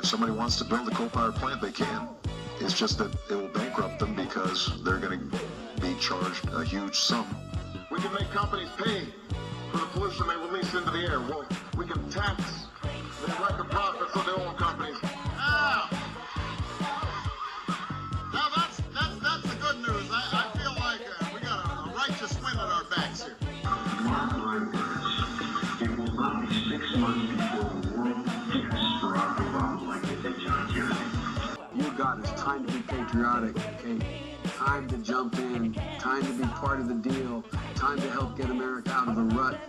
somebody wants to build a coal-fired plant, they can. It's just that it will bankrupt them because they're going to be charged a huge sum. We can make companies pay for the pollution they release into the air. Well, we can tax the record profits of the oil companies. Now that's the good news. I feel like we got a righteous wind at our backs here. It will not be 6 months before the world gets Barack Obama like they did John Kennedy. You got is time to be patriotic, okay? Time to jump in, time to be part of the deal, time to help get America out of the rut.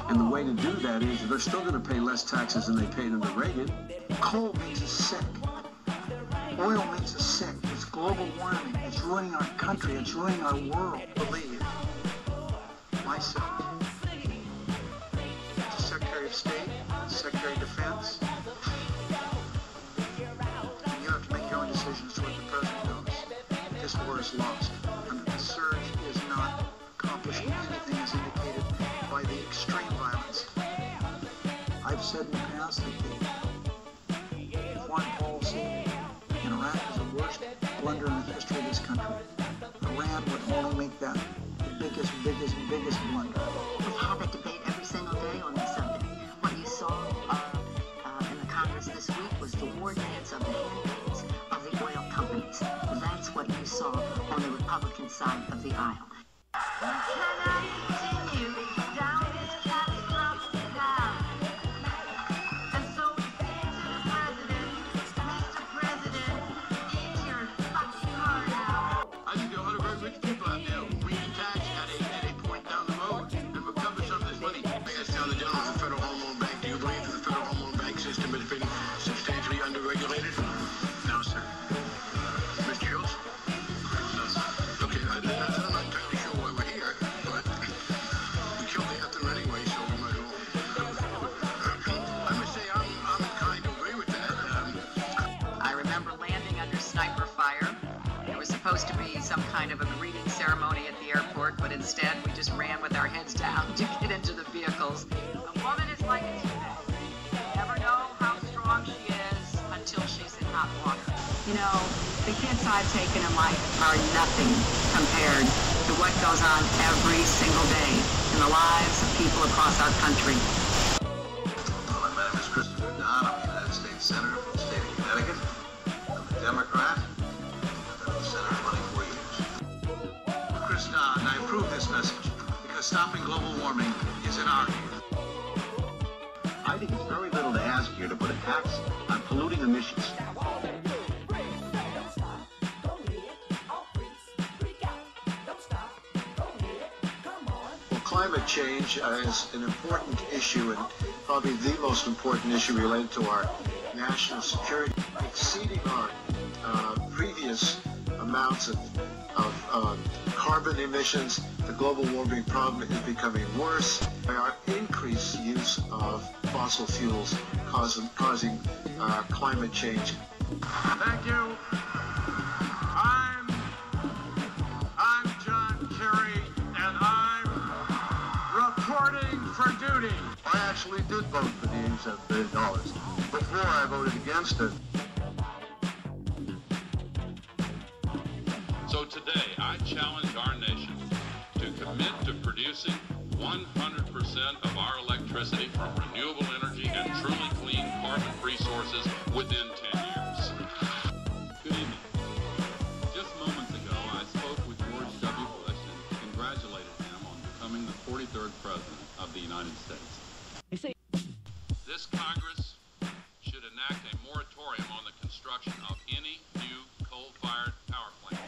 And the way to do that is they're still going to pay less taxes than they paid under Reagan. Coal makes us sick. Oil makes us sick. It's global warming. It's ruining our country. It's ruining our world. Believe myself, the Secretary of State, Secretary of Defense, and you have to make your own decisions to what the President knows. This war is lost. And the surge is not accomplishing anything as indicated by the extreme violence. I've said in the past that the foreign policy in Iraq is the worst blunder in the history of this country. Iran would only make that the biggest blunder. We have a debate every single day on this subject. What you saw in the Congress this week was the war dance of the handmaids of the oil companies. That's what you saw on the Republican side of the aisle. We cannot continue down this catastrophic path. And so we say to the President, Mr. President, eat your fucking heart out. I think there are a lot of very rich people out there who we can tax at a point down the road and recover some of this money. I guess tell the gentleman from the Federal Home Loan Bank, do you believe that the Federal Home Loan Bank system has been substantially underregulated? No, sir. Mr. Schultz? Okay, I'm not entirely sure why we're here, but we killed the anthem anyway, so we might as well. I must say, I'm inclined to agree with that. I remember landing under sniper fire. There was supposed to be some kind of a greeting ceremony at the airport, but instead we just ran with our heads down to get into the vehicles. A woman is like a teenager. You never know how strong she is until she's in hot water. You know, the kids I've taken in life are nothing compared to what goes on every single day in the lives of people across our country. Well, my name is Christopher Don. I'm a United States Senator from the state of Connecticut. I'm a Democrat. I've been the Senator for 24 years. Chris Don, I approve this message because stopping global warming is in our hands. I think it's very little to ask here to put a tax on polluting emissions. Climate change is an important issue and probably the most important issue related to our national security. Exceeding our previous amounts of carbon emissions, the global warming problem is becoming worse by our increased use of fossil fuels causing climate change. Thank you. I'm John Kerry, and I'm reporting for duty. I actually did vote for the $87 billion. Before I voted against it. So today, I challenge our nation to commit to producing 100% of our electricity from renewable energy and truly clean carbon-free sources within 10 years. Good evening. Just moments ago, I spoke with George W. Bush and congratulated him on becoming the 43rd President of the United States. This Congress should enact a moratorium on the construction of any new coal-fired power plant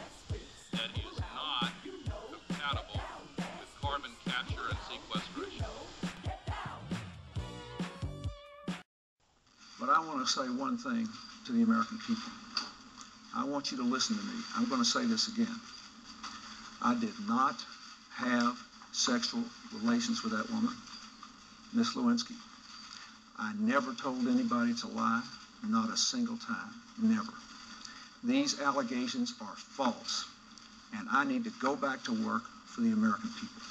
that is not compatible with carbon capture and sequestration. But I want to say one thing to the American people. I want you to listen to me. I'm going to say this again. I did not have sexual relations with that woman, Miss Lewinsky. I never told anybody to lie, not a single time, never. These allegations are false, and I need to go back to work for the American people.